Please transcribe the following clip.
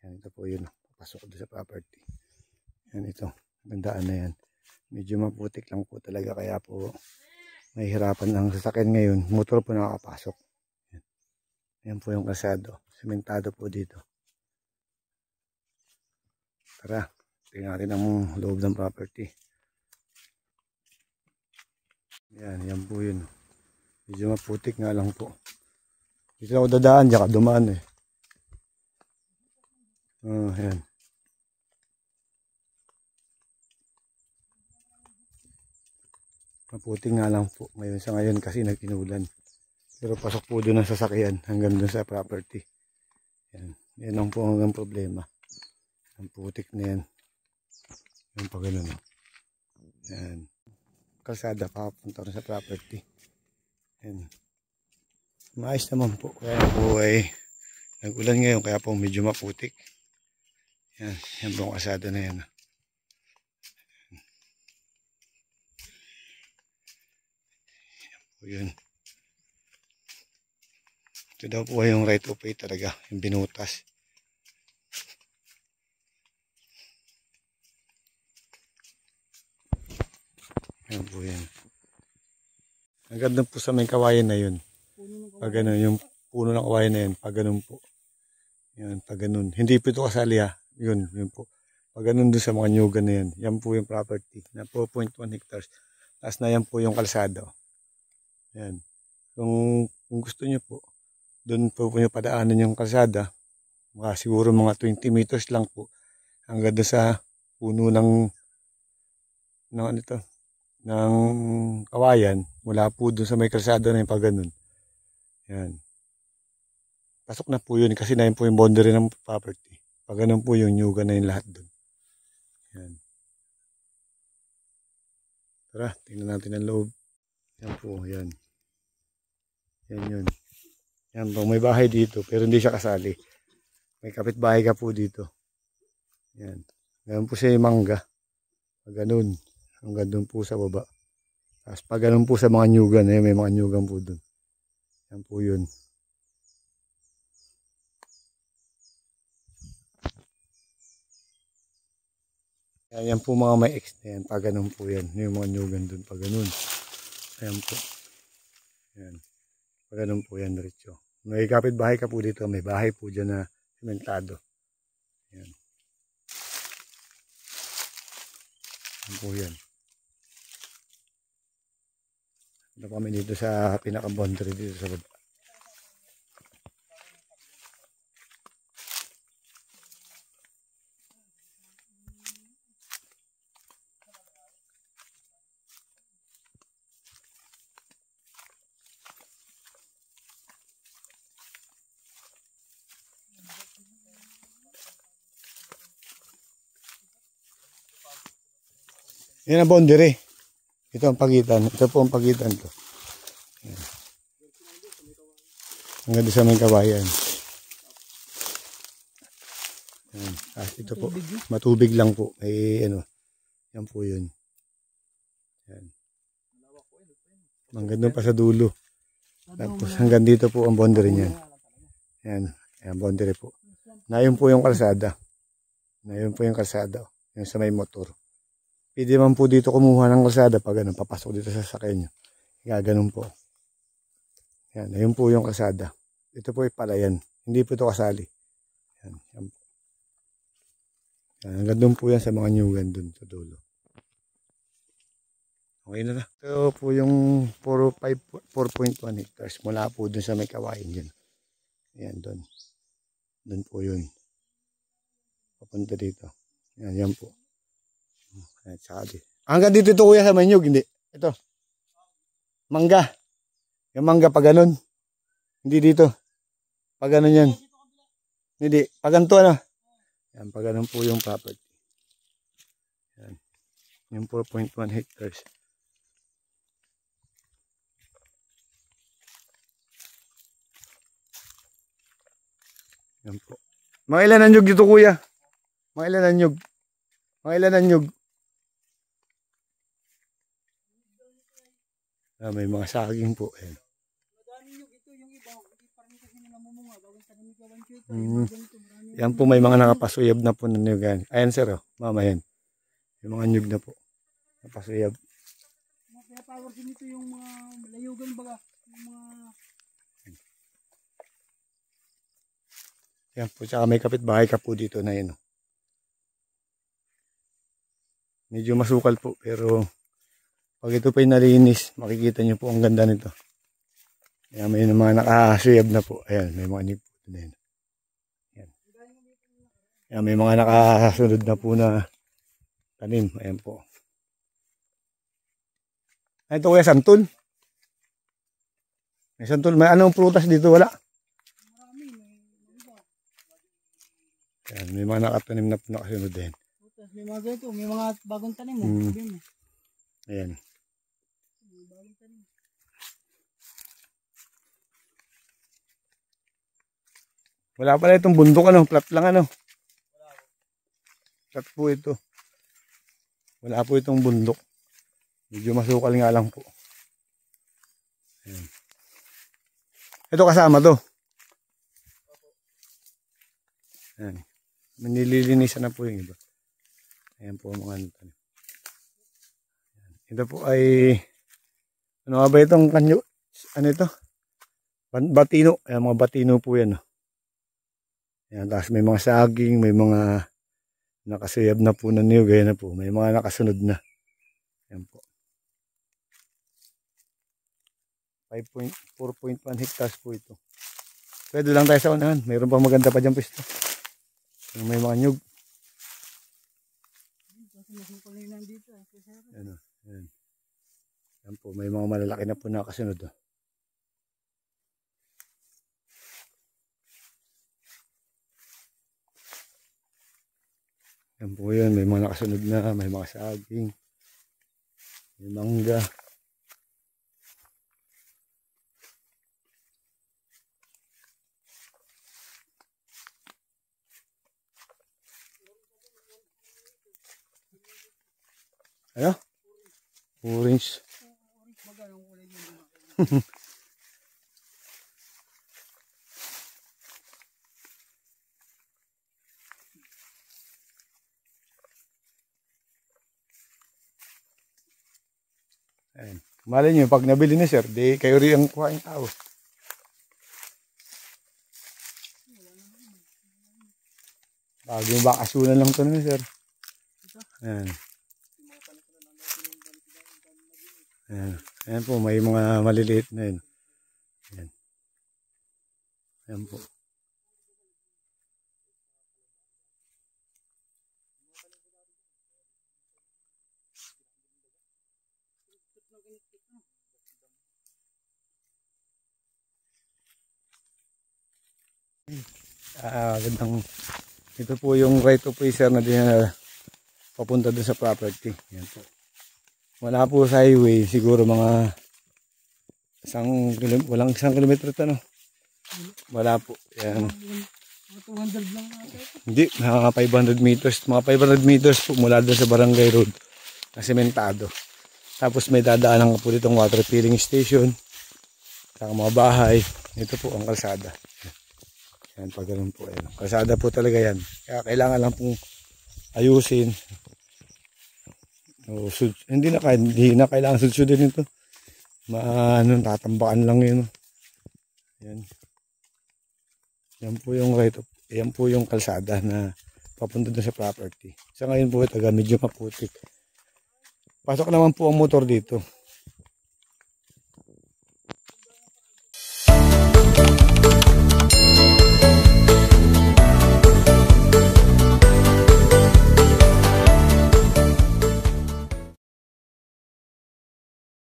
Yan, ito po yun. Pasok doon sa property. Yan ito. Gandaan na yan. Medyo maputik lang po talaga. Kaya po mahihirapan ang sasakyan ngayon. Motor po nakakapasok. Yan, yan po yung kalsado. Sementado po dito. Tara. Tingnan natin ang loob ng property. Yan. Yan po yun. Medyo maputik nga lang po. Dito ako dadaan. Diyan ka dumaan eh. Oh, yan. Maputi nga lang po ngayon sa ngayon kasi nag-inulan. Pero pasok po doon ang sasakyan hanggang doon sa property. Yan. Yan ang po ang problema. Ang putik na yan. Yan pa ganun. Yan. Kalsada papunta rin sa property. Yan. Maayos naman po. Kaya po ay nag-ulan ngayon kaya po medyo maputik. Yan, yan po ang kalsada na yan. Yan po yun. Ito daw po yung right of way talaga, yung binutas. Yan po yan. Ang ganda po sa may kawayan na yun. Pag ganun, yung puno ng kawayan na yun, pag ganun po. Yan, pag ganun. Hindi po ito kasali ha. Yun po. Pag ganun doon sa mga nyugan na yan, yan po yung property na 4.1 hectares. Tapos na yan po yung kalsada. Yan. Kung gusto nyo po, doon po nyo padaanan yung kalsada. Siguro mga 20 meters lang po. Hanggang doon sa puno ng ano ito, ng kawayan. Mula po doon sa may kalsada na yung pag ganun. Yan. Pasok na po yun kasi na yun po yung boundary ng property. Pag ganun po yung nyugan na yung lahat doon. Yan. Tara, tingnan natin ang loob. Yan po, yan. Yan yun. Yan po, may bahay dito pero hindi siya kasali. May kapitbahay ka po dito. Yan. Ganun po siya yung mangga. Pag ganun. Hanggang doon po sa baba. Tapos pag ganun po sa mga nyugan, may mga nyugan po doon. Yan po yun. Yan po mga may X na yan. Pag ganun po yan. Yung mga nyugan doon. Pag ganun. Ayan po. Yan. Pag ganun po yan, diretso. May kapitbahay ka po dito. May bahay po dyan na sementado. Yan. Yan po yan. Ito kami dito sa pinaka-boundary dito sa baba. Yan ang boundary. Ito ang pagitan. Ito po ang pagitan to. Yan. Hanggang sa may kawayan. Yan. Ito po. Matubig lang po. Ay ano. Yan po yun. Yan. Hanggang doon pa sa dulo. Tapos hanggang dito po ang boundary niyan. Yan. Yan boundary po. Nayon po yung kalsada. Nayon po yung kalsada. Yung sa may motor. Pwede man po dito kumuha ng kalsada pag ganun, papasok dito sa sasakyan nyo. Ganun po. Yan, ayun po yung kalsada. Ito po ay palayan. Hindi po ito kasali. Yan, yan po. Yan, hanggang doon po yan sa mga nyugan doon sa dulo. Okay na na. Ito po yung 4.1 hectares. Mula po doon sa may kawain dyan. Yan, doon. Doon po yun. Papunta dito. Yan, yan po. Ayan, sabi. Hanggang dito ito kuya sa manyug, hindi. Ito. Mangga. Yung mangga pag ganun. Hindi dito. Pag ganun yan. Hindi. Pag ganito ano. Yan, pag ganun po yung property. Yan. Yung 4.1 hectares. Yan po. Mga ilan ang nyug dito kuya? Mga ilan ang nyug? Mga ilan ang nyug? May mga saging po. Ayan. Madami nyug ito yung iba. Hindi pa rin kasi namumunga. Bawang tagamig ka 1 kilo. Yan po may mga nakapasuyab na po na niyog yan. Ayan sir, oh. Mama yan. Yung mga niyog na po. Napasuyab. Kaya power din ito yung mga layugan baga. Yung mga... Yan po, tsaka may kapitbahay ka po dito na yun. Oh. Medyo masukal po, pero pag ito pa yung nalinis, makikita nyo po ang ganda nito. Ayan, may mga nakasuyab na po. Ayan, may mga niyog po na yun. Ayan. Ayan, may mga nakasunod na po na tanim. Ayan po. Ay, ito kuya, santol. May santol. May anong prutas dito? Wala. Ayan, may mga nakatanim na po nakasunod din. May mga ganito, may mga bagong tanim mo. Ayan. May bagong tanim. Wala pala itong bundok, ano? Flat lang, ano? Flat po ito. Wala po itong bundok. Medyo masukal nga lang po. Ayan. Ito kasama to. Ayan. Nililinisan na po yung iba. Ayan po mga ano. Ito po ay ano ba itong kanyo? Ano ito? Batino. Ayan, mga batino po yan. Ayan, tapos may mga saging, may mga nakasuyab na po na niyog. Ayan na po. May mga nakasunod na. Ayan po. 4.1 hectares po ito. Pwede lang tayo sa unahan. Mayroon pa maganda pa dyan pwesto. May mga nyug. Ayan, ayan. Ayan po, may mga malalaki na po nakasunod. Ayan po yun, may mga nakasunod na, may mga saging, may mangga. Ano? Orange. Ayan. Malay nyo, pag nabili ni sir, di kayo rin ang kuha yung tao. Bagong bakasunan lang ito na sir. Ayan. Ayan. Ayan po, may mga maliliit na yun. Ayan. Ayan po. Gandang ito po yung right of way sir na din papunta dun sa property. Ayan po. Wala po sa highway, siguro mga walang 1 kilometro ito, no? Wala po. Ayan. 200 lang. Hindi, mga 500 meters. Mga 500 meters po mula doon sa barangay road na sementado. Tapos may dadaanan po ditong water filling station. Saka mga bahay. Ito po ang kalsada. Yan, pag ganun po. Ayan. Kalsada po talaga yan. Kaya kailangan lang pong ayusin. Hindi na kailangan sudsudin ito. Tatambakan lang yun. Yan. Yan po yung right of, yan po yung kalsada na papunta doon sa property. Sa ngayon po taga medyo maputik. Pasok naman po ang motor dito.